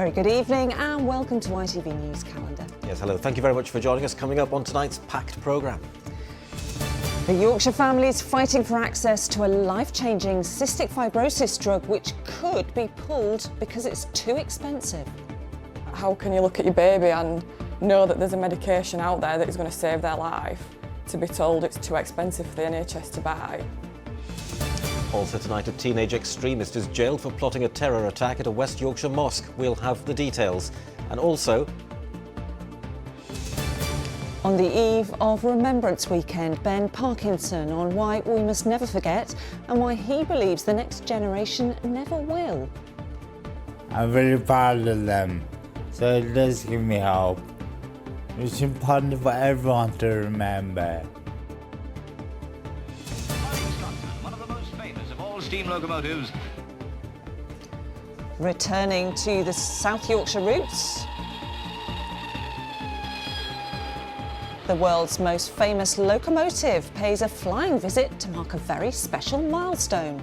Very good evening and welcome to ITV News Calendar. Yes, hello. Thank you very much for joining us. Coming up on tonight's packed programme. The Yorkshire family is fighting for access to a life-changing cystic fibrosis drug which could be pulled because it's too expensive. How can you look at your baby and know that there's a medication out there that is going to save their life, to be told it's too expensive for the NHS to buy? Also tonight, a teenage extremist is jailed for plotting a terror attack at a West Yorkshire mosque. We'll have the details. And also, on the eve of Remembrance Weekend, Ben Parkinson on why we must never forget and why he believes the next generation never will. I'm very proud of them, so it does give me hope. It's important for everyone to remember. One of the most famous of all steam locomotives. Returning to the South Yorkshire roots, the world's most famous locomotive pays a flying visit to mark a very special milestone.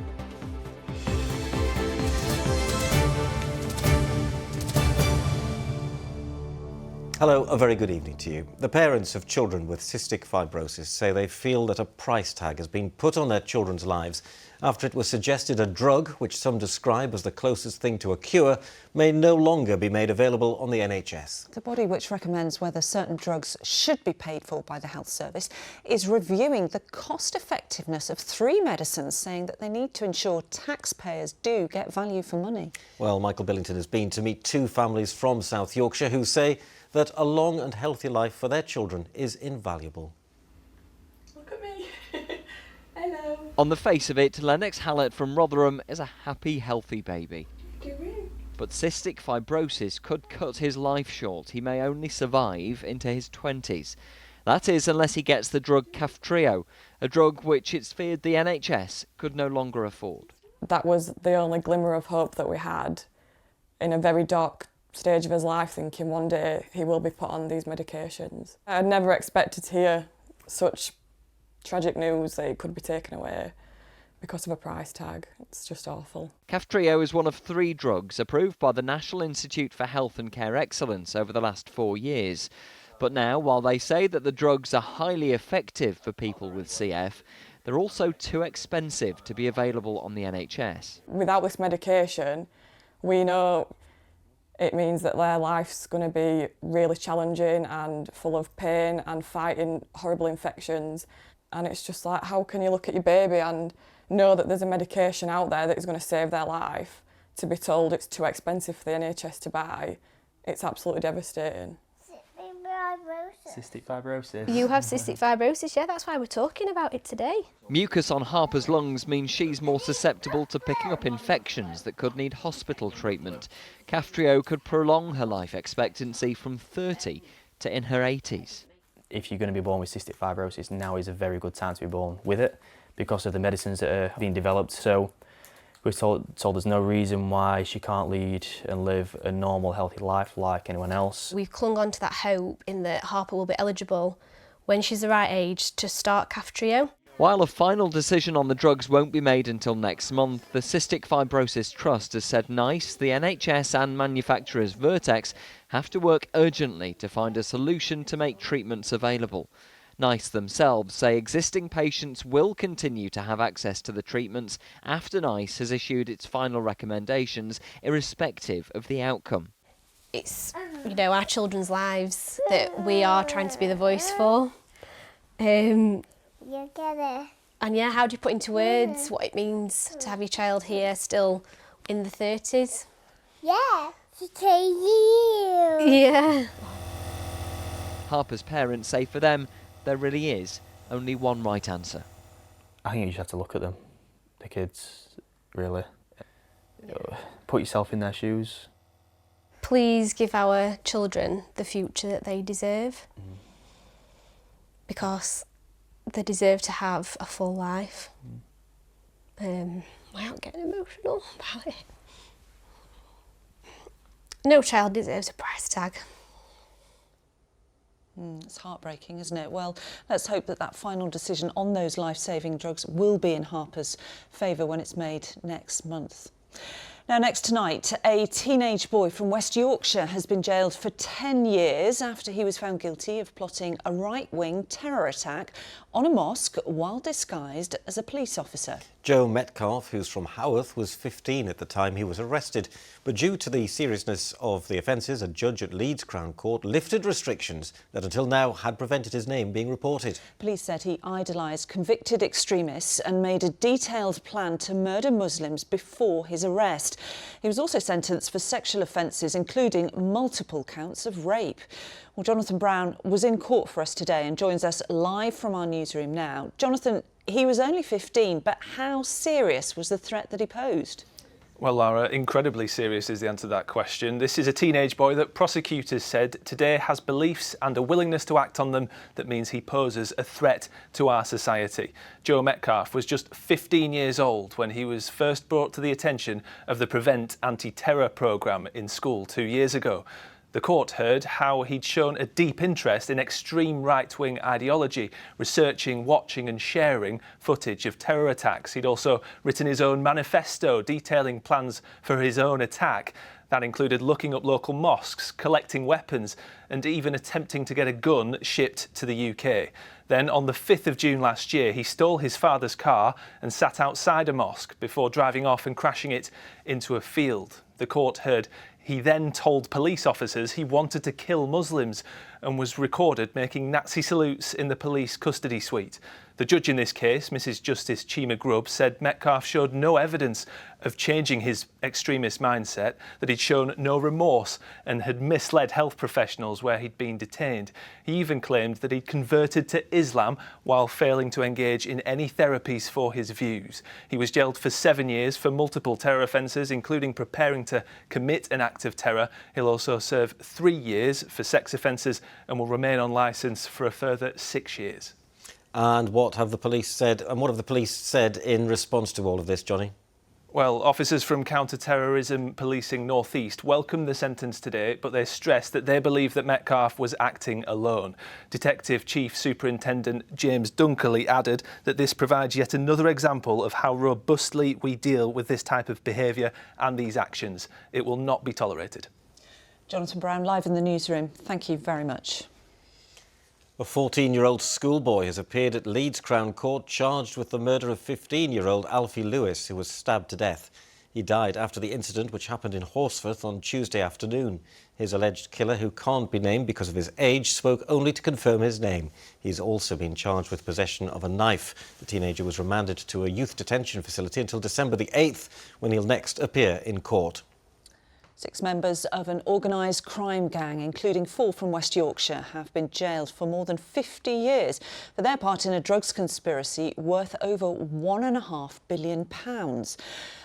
hello, a very good evening to you. The parents of children with cystic fibrosis say they feel that a price tag has been put on their children's lives after it was suggested a drug, which some describe as the closest thing to a cure, may no longer be made available on the NHS. The body which recommends whether certain drugs should be paid for by the health service is reviewing the cost effectiveness of 3 medicines, saying that they need to ensure taxpayers do get value for money. Well, Michael Billington has been to meet 2 families from South Yorkshire who say that a long and healthy life for their children is invaluable. Look at me. Hello. On the face of it, Lennox Hallett from Rotherham is a happy, healthy baby. But cystic fibrosis could cut his life short. He may only survive into his 20s. That is, unless he gets the drug Kaftrio, a drug which it's feared the NHS could no longer afford. That was the only glimmer of hope that we had in a very dark stage of his life, thinking one day he will be put on these medications. I had never expected to hear such tragic news that it could be taken away because of a price tag. It's just awful. Kaftrio is one of 3 drugs approved by the National Institute for Health and Care Excellence over the last 4 years. But now, while they say that the drugs are highly effective for people with CF, they're also too expensive to be available on the NHS. Without this medication, we know it means that their life's going to be really challenging and full of pain and fighting horrible infections. And it's just like, how can you look at your baby and know that there's a medication out there that is going to save their life, to be told it's too expensive for the NHS to buy? It's absolutely devastating. Cystic fibrosis. You have cystic fibrosis, yeah, that's why we're talking about it today. Mucus on Harper's lungs means she's more susceptible to picking up infections that could need hospital treatment. Kaftrio could prolong her life expectancy from 30 to in her 80s. If you're going to be born with cystic fibrosis, now is a very good time to be born with it because of the medicines that are being developed. So we're told there's no reason why she can't lead and live a normal, healthy life like anyone else. We've clung on to that hope in that Harper will be eligible when she's the right age to start Kaftrio. While a final decision on the drugs won't be made until next month, the Cystic Fibrosis Trust has said NICE, the NHS and manufacturers Vertex have to work urgently to find a solution to make treatments available. NICE themselves say existing patients will continue to have access to the treatments after NICE has issued its final recommendations, irrespective of the outcome. It's, our children's lives that we are trying to be the voice for. And yeah, how do you put into words what it means to have your child here still in the 30s? Yeah, to tell you. Yeah. Harper's parents say for them, there really is only one right answer. I think you just have to look at them, the kids, really. Put yourself in their shoes. Please give our children the future that they deserve. Because they deserve to have a full life. Without getting emotional about it. No child deserves a price tag. It's heartbreaking, isn't it? Well, let's hope that that final decision on those life-saving drugs will be in Harper's favour when it's made next month. Now, next tonight, a teenage boy from West Yorkshire has been jailed for 10 years after he was found guilty of plotting a right-wing terror attack on a mosque while disguised as a police officer. Joe Metcalfe, who's from Haworth, was 15 at the time he was arrested. But due to the seriousness of the offences, a judge at Leeds Crown Court lifted restrictions that until now had prevented his name being reported. Police said he idolised convicted extremists and made a detailed plan to murder Muslims before his arrest. He was also sentenced for sexual offences, including multiple counts of rape. Well, Jonathan Brown was in court for us today and joins us live from our newsroom now. Jonathan, he was only 15, but how serious was the threat that he posed? Well, Lara, incredibly serious is the answer to that question. This is a teenage boy that prosecutors said today has beliefs and a willingness to act on them that means he poses a threat to our society. Joe Metcalfe was just 15 years old when he was first brought to the attention of the Prevent anti-terror programme in school 2 years ago. The court heard how he'd shown a deep interest in extreme right-wing ideology, researching, watching and sharing footage of terror attacks. He'd also written his own manifesto detailing plans for his own attack. That included looking up local mosques, collecting weapons and even attempting to get a gun shipped to the UK. Then on the 5th of June last year, he stole his father's car and sat outside a mosque before driving off and crashing it into a field. The court heard he then told police officers he wanted to kill Muslims and was recorded making Nazi salutes in the police custody suite. The judge in this case, Mrs Justice Chima Grubb, said Metcalfe showed no evidence of changing his extremist mindset, that he'd shown no remorse and had misled health professionals where he'd been detained. He even claimed that he'd converted to Islam while failing to engage in any therapies for his views. He was jailed for 7 years for multiple terror offences, including preparing to commit an act of terror. He'll also serve 3 years for sex offences and will remain on licence for a further 6 years. And what have the police said? And what have the police said in response to all of this, Johnny? Well, officers from Counter-Terrorism Policing North East welcomed the sentence today, but they stressed that they believe that Metcalfe was acting alone. Detective Chief Superintendent James Dunkerley added that this provides yet another example of how robustly we deal with this type of behaviour and these actions. It will not be tolerated. Jonathan Brown, live in the newsroom. Thank you very much. A 14-year-old schoolboy has appeared at Leeds Crown Court charged with the murder of 15-year-old Alfie Lewis, who was stabbed to death. He died after the incident, which happened in Horsforth on Tuesday afternoon. His alleged killer, who can't be named because of his age, spoke only to confirm his name. He's also been charged with possession of a knife. The teenager was remanded to a youth detention facility until December the 8th, when he'll next appear in court. 6 members of an organised crime gang, including 4 from West Yorkshire, have been jailed for more than 50 years for their part in a drugs conspiracy worth over £1.5 billion.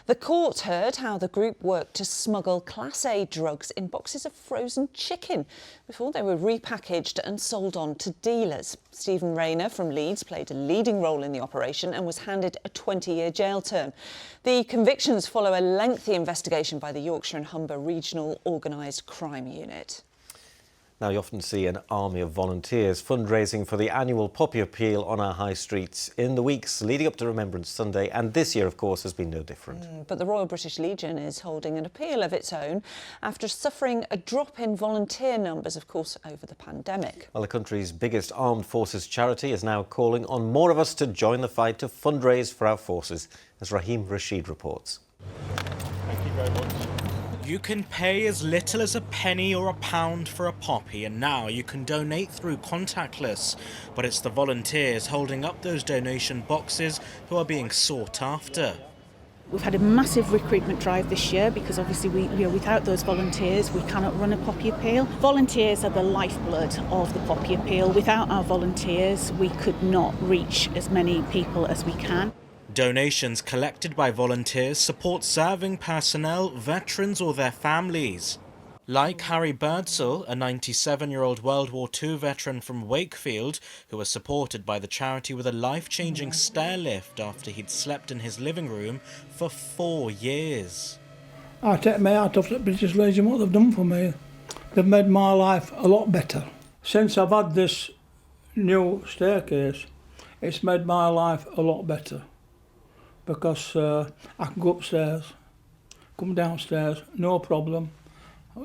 The court heard how the group worked to smuggle Class A drugs in boxes of frozen chicken before they were repackaged and sold on to dealers. Stephen Rayner from Leeds played a leading role in the operation and was handed a 20-year jail term. The convictions follow a lengthy investigation by the Yorkshire and Humber Regional Organised Crime Unit. Now, you often see an army of volunteers fundraising for the annual Poppy Appeal on our high streets in the weeks leading up to Remembrance Sunday, and this year, of course, has been no different. But the Royal British Legion is holding an appeal of its own after suffering a drop in volunteer numbers, of course, over the pandemic. Well, the country's biggest armed forces charity is now calling on more of us to join the fight to fundraise for our forces, as Raheem Rashid reports. Thank you very much. You can pay as little as a penny or a pound for a poppy, and now you can donate through contactless. But it's the volunteers holding up those donation boxes who are being sought after. We've had a massive recruitment drive this year because obviously without those volunteers we cannot run a Poppy Appeal. Volunteers are the lifeblood of the Poppy Appeal. Without our volunteers we could not reach as many people as we can. Donations collected by volunteers support serving personnel, veterans or their families. Like Harry Birdsall, a 97-year-old World War II veteran from Wakefield, who was supported by the charity with a life-changing stair lift after he'd slept in his living room for 4 years. I take my hat off to the British Legion, what they've done for me. They've made my life a lot better. Since I've had this new staircase, it's made my life a lot better. Because I can go upstairs, come downstairs, no problem.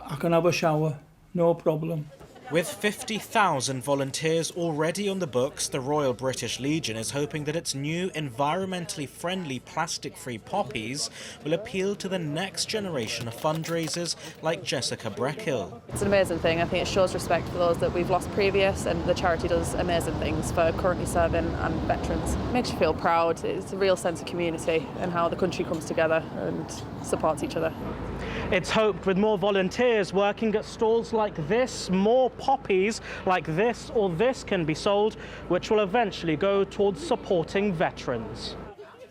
I can have a shower, no problem. With 50,000 volunteers already on the books, the Royal British Legion is hoping that its new environmentally friendly plastic-free poppies will appeal to the next generation of fundraisers like Jessica Breckhill. It's an amazing thing. I think it shows respect for those that we've lost previous, and the charity does amazing things for currently serving and veterans. It makes you feel proud. It's a real sense of community and how the country comes together and supports each other. It's hoped with more volunteers working at stalls like this, more poppies like this or this can be sold, which will eventually go towards supporting veterans.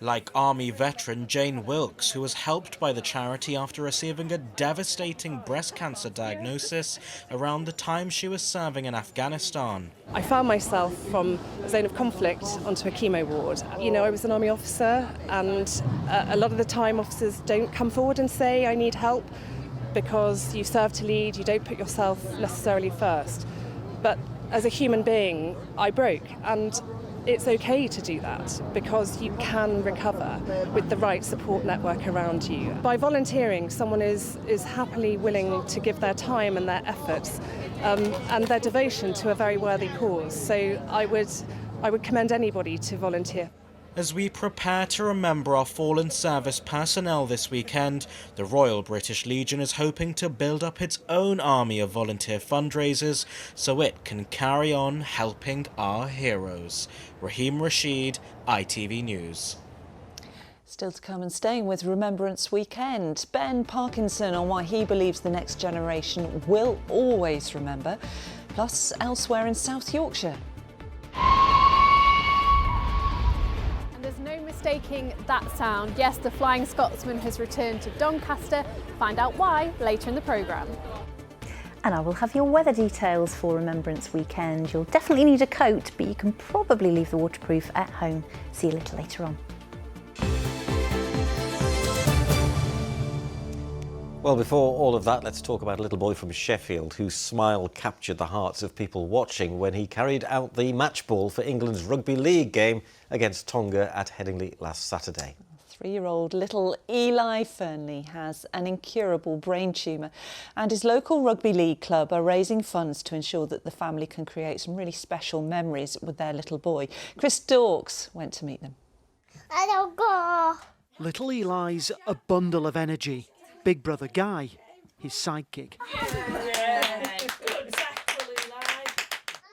Like Army veteran Jane Wilkes, who was helped by the charity after receiving a devastating breast cancer diagnosis around the time she was serving in Afghanistan. I found myself from a zone of conflict onto a chemo ward. You know, I was an Army officer, and a lot of the time officers don't come forward and say, I need help, because you serve to lead, you don't put yourself necessarily first. But as a human being, I broke, and it's okay to do that because you can recover with the right support network around you. By volunteering, someone is happily willing to give their time and their efforts and their devotion to a very worthy cause. So I would commend anybody to volunteer. As we prepare to remember our fallen service personnel this weekend, the Royal British Legion is hoping to build up its own army of volunteer fundraisers so it can carry on helping our heroes. Raheem Rashid, ITV News. Still to come and staying with Remembrance Weekend, Ben Parkinson on why he believes the next generation will always remember, plus elsewhere in South Yorkshire. There's no mistaking that sound. Yes, the Flying Scotsman has returned to Doncaster. Find out why later in the programme. And I will have your weather details for Remembrance Weekend. You'll definitely need a coat, but you can probably leave the waterproof at home. See you a little later on. Well, before all of that, let's talk about a little boy from Sheffield whose smile captured the hearts of people watching when he carried out the match ball for England's rugby league game against Tonga at Headingley last Saturday. 3-year-old little Eli Fernley has an incurable brain tumour, and his local rugby league club are raising funds to ensure that the family can create some really special memories with their little boy. Chris Dorks went to meet them. I don't go. Little Eli's a bundle of energy. Big brother Guy, his sidekick.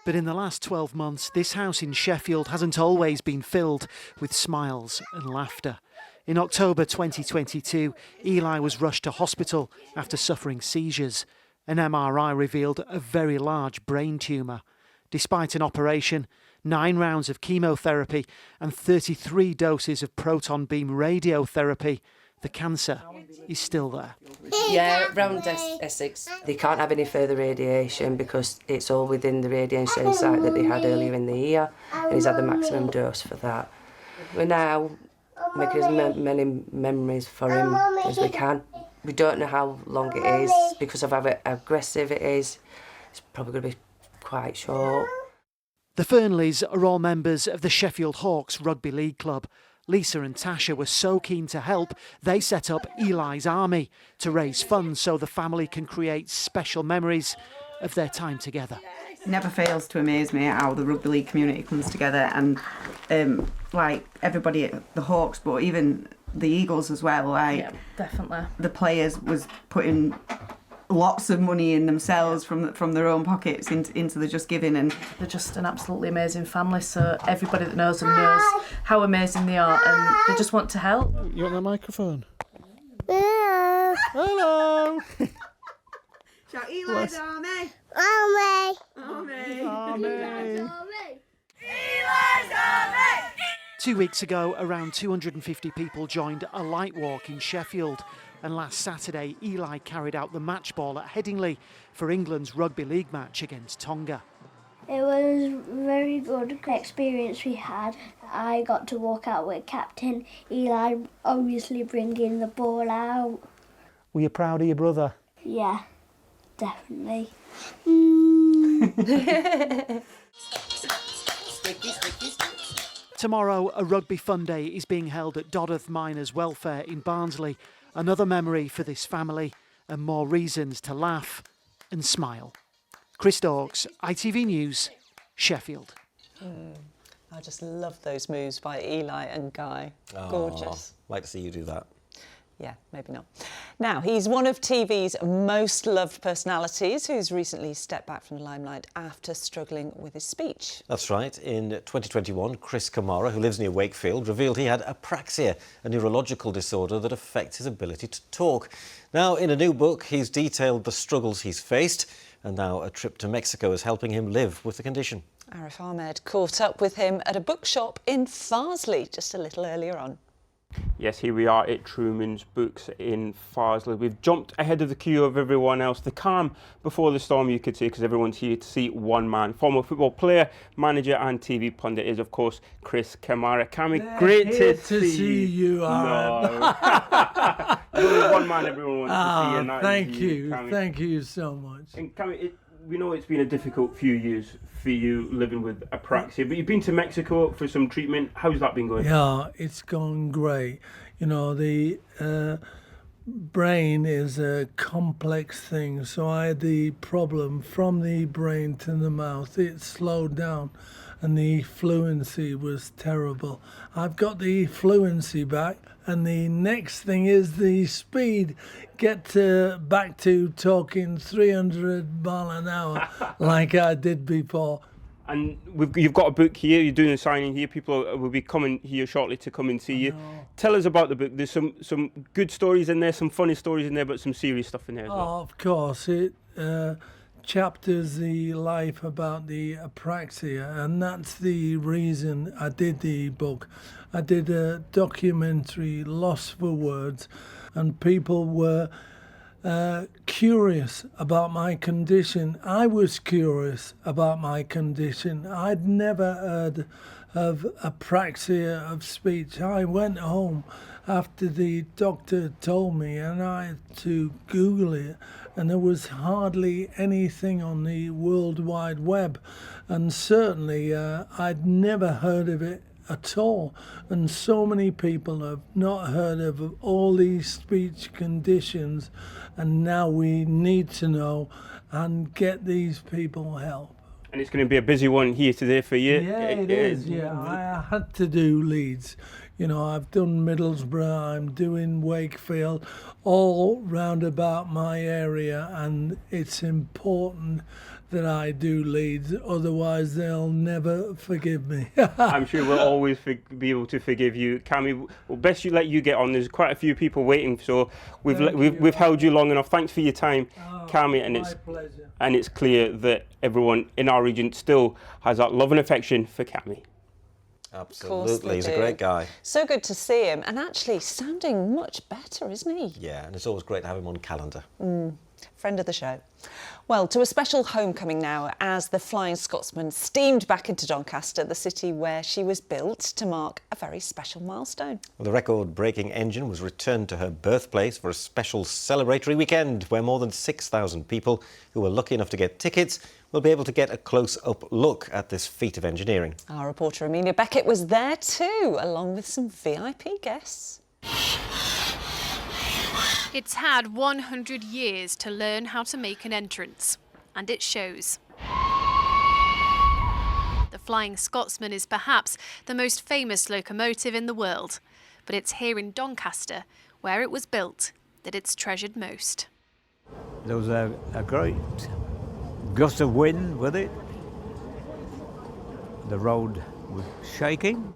But in the last 12 months, this house in Sheffield hasn't always been filled with smiles and laughter. In October 2022, Eli was rushed to hospital after suffering seizures. An MRI revealed a very large brain tumour. Despite an operation, 9 rounds of chemotherapy and 33 doses of proton beam radiotherapy, the cancer is still there. Yeah, round Essex. They can't have any further radiation because it's all within the radiation site that they had earlier in the year, and he's had the maximum dose for that. We're now making as many memories for him as we can. We don't know how long it is because of how aggressive it is. It's probably going to be quite short. The Fernleys are all members of the Sheffield Hawks Rugby League Club. Lisa and Tasha were so keen to help, they set up Eli's Army to raise funds so the family can create special memories of their time together. It never fails to amaze me how the rugby league community comes together, and like everybody at the Hawks, but even the Eagles as well. Like, yeah, definitely. The players was putting lots of money in themselves from their own pockets into the Just Giving, and they're just an absolutely amazing family, so everybody that knows them knows how amazing they are, and they just want to help. You want the microphone? Yeah. Hello! Shout Eli's Army! Army! Army! Army! Eli's Army! 2 weeks ago, around 250 people joined a light walk in Sheffield. And last Saturday, Eli carried out the match ball at Headingley for England's rugby league match against Tonga. It was a very good experience we had. I got to walk out with Captain Eli, obviously bringing the ball out. Were you proud of your brother? Yeah, definitely. Tomorrow, a rugby fun day is being held at Dodworth Miners Welfare in Barnsley. Another memory for this family and more reasons to laugh and smile. Chris Dawkes, ITV News, Sheffield. I just love those moves by Eli and Guy. Gorgeous. Like to see you do that. Yeah, maybe not. Now, he's one of TV's most loved personalities who's recently stepped back from the limelight after struggling with his speech. That's right. In 2021, Chris Kamara, who lives near Wakefield, revealed he had apraxia, a neurological disorder that affects his ability to talk. Now, in a new book, he's detailed the struggles he's faced, and now a trip to Mexico is helping him live with the condition. Arif Ahmed caught up with him at a bookshop in Farsley just a little earlier on. Yes, here we are at Truman's Books in Farsley. We've jumped ahead of the queue of everyone else. The calm before the storm, you could say, because everyone's here to see one man. Former football player, manager and TV pundit is, of course, Chris Kamara. Cami, great to see you. No. There's only one man everyone wants to see. And that Thank is you. Cami. Thank you so much. And Cami, we know it's been a difficult few years for you living with apraxia, but you've been to Mexico for some treatment. How's that been going? Yeah, it's gone great. You know, the brain is a complex thing, so I had the problem from the brain to the mouth. It slowed down and the fluency was terrible. I've got the fluency back, and the next thing is the speed. Get back to talking 300 mile an hour like I did before. And you've got a book here, you're doing a signing here, people will be coming here shortly to come and see you. Tell us about the book. There's some good stories in there, some funny stories in there, but some serious stuff in there as well. Oh, of course, it chapters the life about the apraxia, and that's the reason I did the book. I did a documentary, Lost for Words, and people were curious about my condition. I was curious about my condition. I'd never heard of apraxia of speech. I went home after the doctor told me, and I had to Google it, and there was hardly anything on the World Wide Web, and certainly I'd never heard of it at all. And so many people have not heard of all these speech conditions, and now we need to know and get these people help. And it's going to be a busy one here today for you. Yeah, it is. Yeah, I had to do Leeds. You know, I've done Middlesbrough, I'm doing Wakefield, all round about my area, and it's important that I do Leeds, otherwise they'll never forgive me. I'm sure we'll always be able to forgive you. Cami, well, best you let you get on. There's quite a few people waiting, so we've held you long enough. Thanks for your time, Cami, and it's clear that everyone in our region still has that love and affection for Cami. Absolutely, he's a great guy. So good to see him, and actually sounding much better, isn't he? Yeah, and it's always great to have him on calendar. Friend of the show. Well, to a special homecoming now, as the Flying Scotsman steamed back into Doncaster, the city where she was built, to mark a very special milestone. Well, the record-breaking engine was returned to her birthplace for a special celebratory weekend where more than 6,000 people who were lucky enough to get tickets will be able to get a close-up look at this feat of engineering. Our reporter Amelia Beckett was there too, along with some VIP guests. It's had 100 years to learn how to make an entrance, and it shows. The Flying Scotsman is perhaps the most famous locomotive in the world, but it's here in Doncaster, where it was built, that it's treasured most. There was a great gust of wind with it. The road was shaking.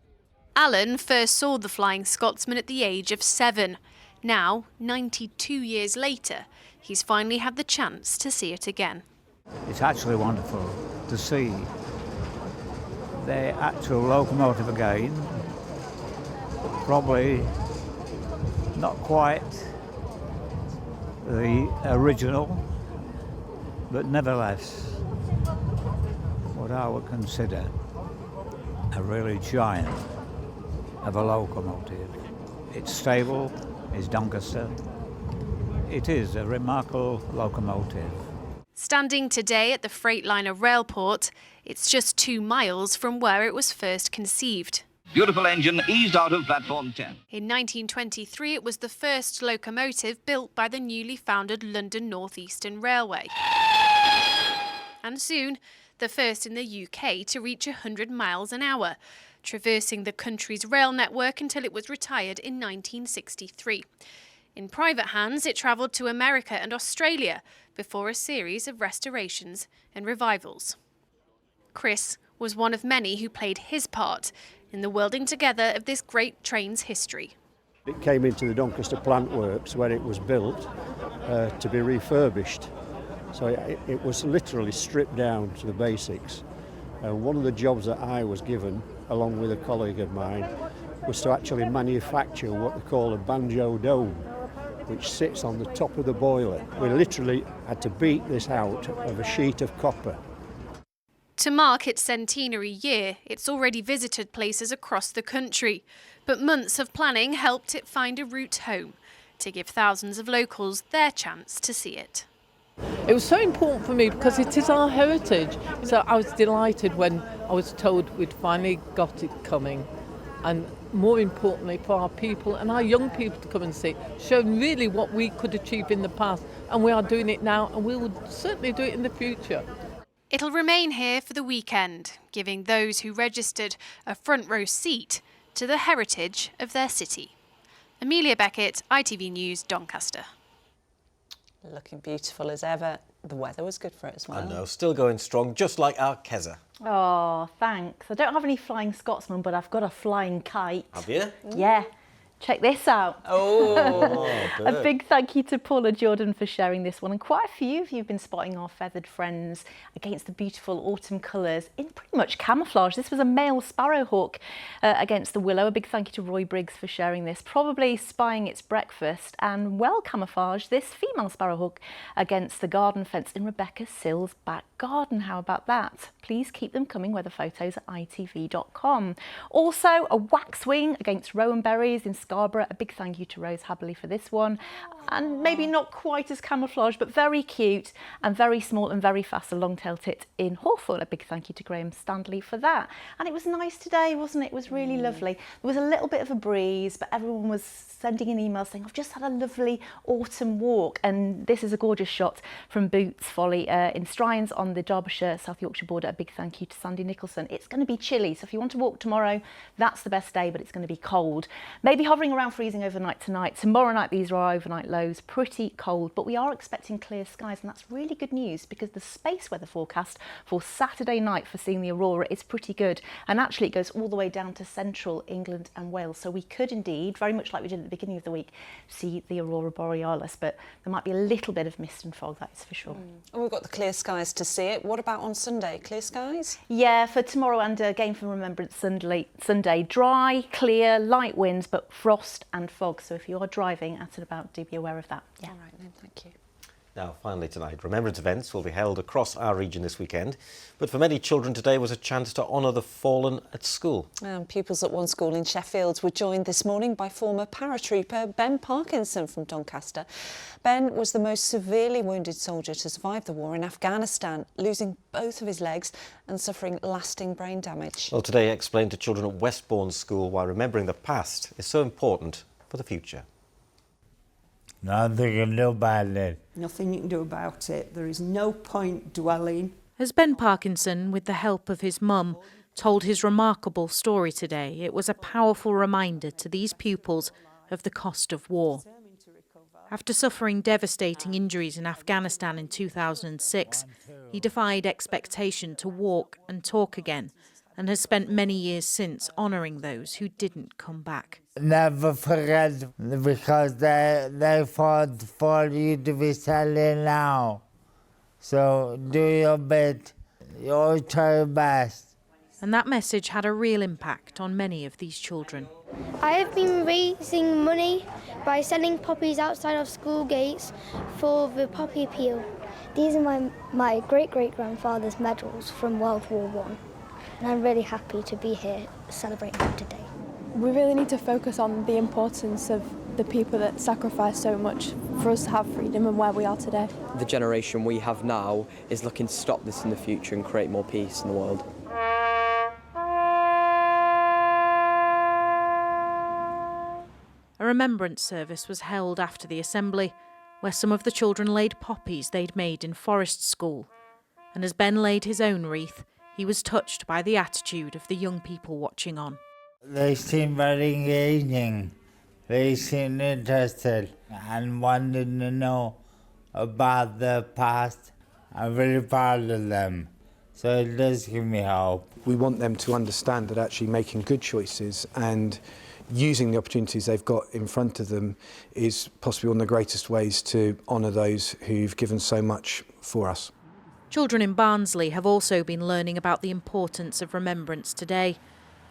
Alan first saw the Flying Scotsman at the age of 7. Now, 92 years later, he's finally had the chance to see it again. It's actually wonderful to see the actual locomotive again. Probably not quite the original, but nevertheless, what I would consider a really giant of a locomotive. It's stable. Is Doncaster. It is a remarkable locomotive. Standing today at the Freightliner Railport, it's just 2 miles from where it was first conceived. Beautiful engine eased out of platform 10. In 1923, it was the first locomotive built by the newly founded London North Eastern Railway. And soon, the first in the UK to reach 100 miles an hour, traversing the country's rail network until it was retired in 1963. In private hands, it travelled to America and Australia before a series of restorations and revivals. Chris was one of many who played his part in the welding together of this great train's history. It came into the Doncaster plant works where it was built to be refurbished. So it was literally stripped down to the basics. One of the jobs that I was given, along with a colleague of mine, was to actually manufacture what they call a banjo dome, which sits on the top of the boiler. We literally had to beat this out of a sheet of copper. To mark its centenary year, it's already visited places across the country, but months of planning helped it find a route home to give thousands of locals their chance to see it. It was so important for me because it is our heritage. So I was delighted when I was told we'd finally got it coming. And more importantly, for our people and our young people to come and see, showing really what we could achieve in the past. And we are doing it now, and we will certainly do it in the future. It'll remain here for the weekend, giving those who registered a front row seat to the heritage of their city. Amelia Beckett, ITV News, Doncaster. Looking beautiful as ever. The weather was good for it as well. I know, still going strong, just like our Keza. Oh, thanks. I don't have any flying Scotsman, but I've got a flying kite. Have you? Yeah. Check this out. Oh, a big thank you to Paula Jordan for sharing this one. And quite a few of you have been spotting our feathered friends against the beautiful autumn colours in pretty much camouflage. This was a male sparrowhawk against the willow. A big thank you to Roy Briggs for sharing this. Probably spying its breakfast, and well camouflaged, this female sparrowhawk against the garden fence in Rebecca Sill's back garden. How about that? Please keep them coming. Weather photos at itv.com. Also, a waxwing against rowan berries in Scarborough. A big thank you to Rose Haberley for this one. And maybe not quite as camouflage, but very cute and very small and very fast, a long-tailed tit in Hawthorne. A big thank you to Graham Standley for that. And it was nice today, wasn't it? It was really lovely. There was a little bit of a breeze, but everyone was sending in emails saying, I've just had a lovely autumn walk. And this is a gorgeous shot from Boots Folly in Strions on the Derbyshire-South Yorkshire border. A big thank you to Sandy Nicholson. It's going to be chilly, so if you want to walk tomorrow, that's the best day, but it's going to be cold. Maybe hovering around freezing overnight tonight. Tomorrow night, these are our overnight lows. Pretty cold, but we are expecting clear skies, and that's really good news because the space weather forecast for Saturday night for seeing the aurora is pretty good. And actually, it goes all the way down to central England and Wales. So we could indeed, very much like we did at the beginning of the week, see the aurora borealis, but there might be a little bit of mist and fog, that is for sure. And we've got the clear skies to see it. What about on Sunday? Clear skies? Yeah, for tomorrow and again for Remembrance Sunday, dry, clear, light winds, but frost and fog. So if you are driving at and about, do be aware of that. Yeah. All right then, thank you. Now, finally tonight, remembrance events will be held across our region this weekend. But for many children today was a chance to honour the fallen at school. Pupils at one school in Sheffield were joined this morning by former paratrooper Ben Parkinson from Doncaster. Ben was the most severely wounded soldier to survive the war in Afghanistan, losing both of his legs and suffering lasting brain damage. Well, today explained to children at Westbourne School why remembering the past is so important for the future. Nothing you can do about it. Nothing you can do about it. There is no point dwelling. As Ben Parkinson, with the help of his mum, told his remarkable story today, it was a powerful reminder to these pupils of the cost of war. After suffering devastating injuries in Afghanistan in 2006, he defied expectation to walk and talk again, and has spent many years since honouring those who didn't come back. Never forget, because they fought for you to be selling now. So do your bit. You always try your best. And that message had a real impact on many of these children. I have been raising money by selling poppies outside of school gates for the poppy appeal. These are my great-great-grandfather's medals from World War I. And I'm really happy to be here celebrating them today. We really need to focus on the importance of the people that sacrificed so much for us to have freedom and where we are today. The generation we have now is looking to stop this in the future and create more peace in the world. remembrance service was held after the assembly, where some of the children laid poppies they'd made in Forest School. And as Ben laid his own wreath, he was touched by the attitude of the young people watching on. They seem very engaging. They seem interested and wanted to know about the past. I'm very proud of them, so it does give me hope. We want them to understand that actually making good choices and using the opportunities they've got in front of them is possibly one of the greatest ways to honour those who've given so much for us. Children in Barnsley have also been learning about the importance of remembrance today.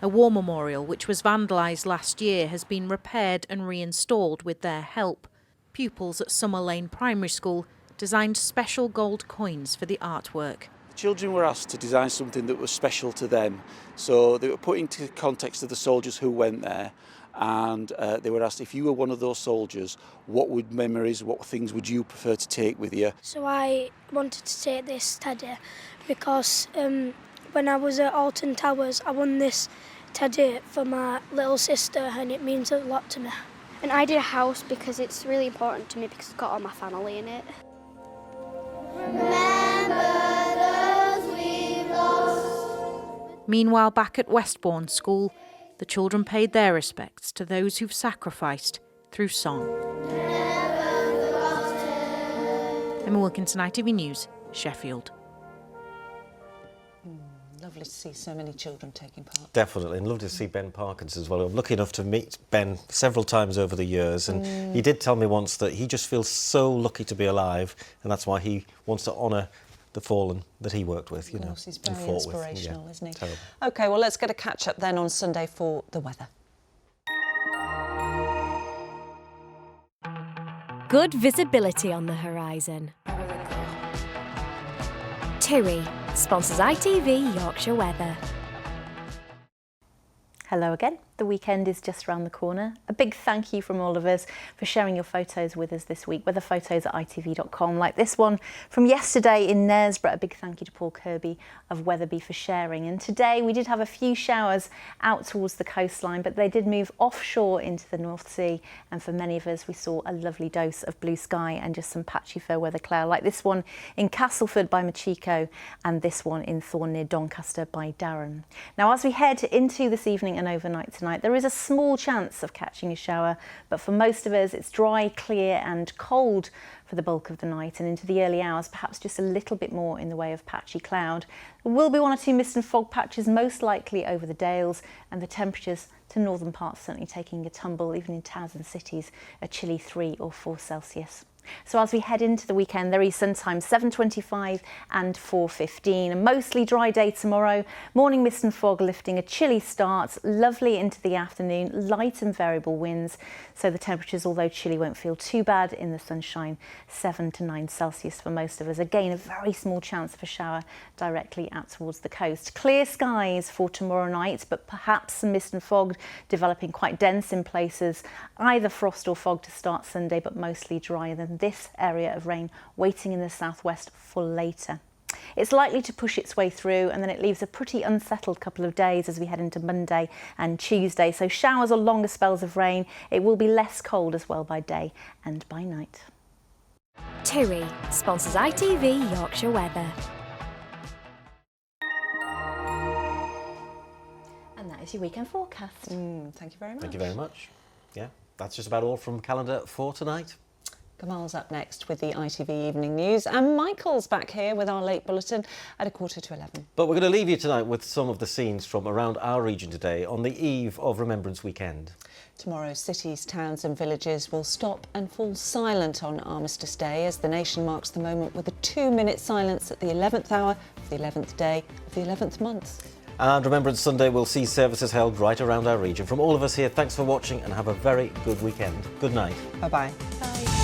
A war memorial, which was vandalised last year, has been repaired and reinstalled with their help. Pupils at Summer Lane Primary School designed special gold coins for the artwork. Children were asked to design something that was special to them. So they were put into context of the soldiers who went there, and they were asked, if you were one of those soldiers, what would memories, what things would you prefer to take with you? So I wanted to take this teddy because when I was at Alton Towers, I won this teddy for my little sister, and it means a lot to me. And I did a house because it's really important to me because it's got all my family in it. Meanwhile, back at Westbourne School, the children paid their respects to those who've sacrificed through song. Emma Wilkinson, ITV News, Sheffield. Lovely to see so many children taking part. Definitely, and lovely to see Ben Parkins as well. I'm lucky enough to meet Ben several times over the years, and he did tell me once that he just feels so lucky to be alive, and that's why he wants to honour the fallen that he worked with, you know. Of course, he's very inspirational, Yeah, isn't he? terrible. OK, well, let's get a catch-up then on Sunday for the weather. Good visibility on the horizon. TUI sponsors ITV Yorkshire Weather. Hello again. The weekend is just around the corner. A big thank you from all of us for sharing your photos with us this week, weather photos at itv.com, like this one from yesterday in Knaresborough. A big thank you to Paul Kirby of Weatherby for sharing. And today we did have a few showers out towards the coastline, but they did move offshore into the North Sea. And for many of us, we saw a lovely dose of blue sky and just some patchy fair weather cloud, like this one in Castleford by Machiko and this one in Thorn near Doncaster by Darren. Now, as we head into this evening and overnight tonight, there is a small chance of catching a shower, but for most of us it's dry, clear and cold for the bulk of the night, and into the early hours perhaps just a little bit more in the way of patchy cloud. There will be one or two mist and fog patches, most likely over the Dales, and the temperatures to northern parts certainly taking a tumble, even in towns and cities, a chilly 3 or 4 Celsius. So as we head into the weekend, there is sometimes 7:25 and 4:15. A mostly dry day tomorrow. Morning mist and fog lifting, a chilly start, lovely into the afternoon, light and variable winds. So the temperatures, although chilly, won't feel too bad in the sunshine. 7 to 9 Celsius for most of us. Again, a very small chance of a shower directly out towards the coast. Clear skies for tomorrow night, but perhaps some mist and fog developing quite dense in places. Either frost or fog to start Sunday, but mostly dry. And then this area of rain waiting in the southwest for later. It's likely to push its way through, and then it leaves a pretty unsettled couple of days as we head into Monday and Tuesday. So showers or longer spells of rain. It will be less cold as well by day and by night. TUI sponsors ITV Yorkshire Weather. And that is your weekend forecast. Thank you very much. Thank you very much. Yeah, that's just about all from calendar for tonight. Kamal's up next with the ITV Evening News, and Michael's back here with our late bulletin at 11:15. But we're going to leave you tonight with some of the scenes from around our region today on the eve of Remembrance Weekend. Tomorrow, cities, towns and villages will stop and fall silent on Armistice Day as the nation marks the moment with a 2-minute silence at the 11th hour of the 11th day of the 11th month. And Remembrance Sunday will see services held right around our region. From all of us here, thanks for watching and have a very good weekend. Good night. Bye-bye. Bye.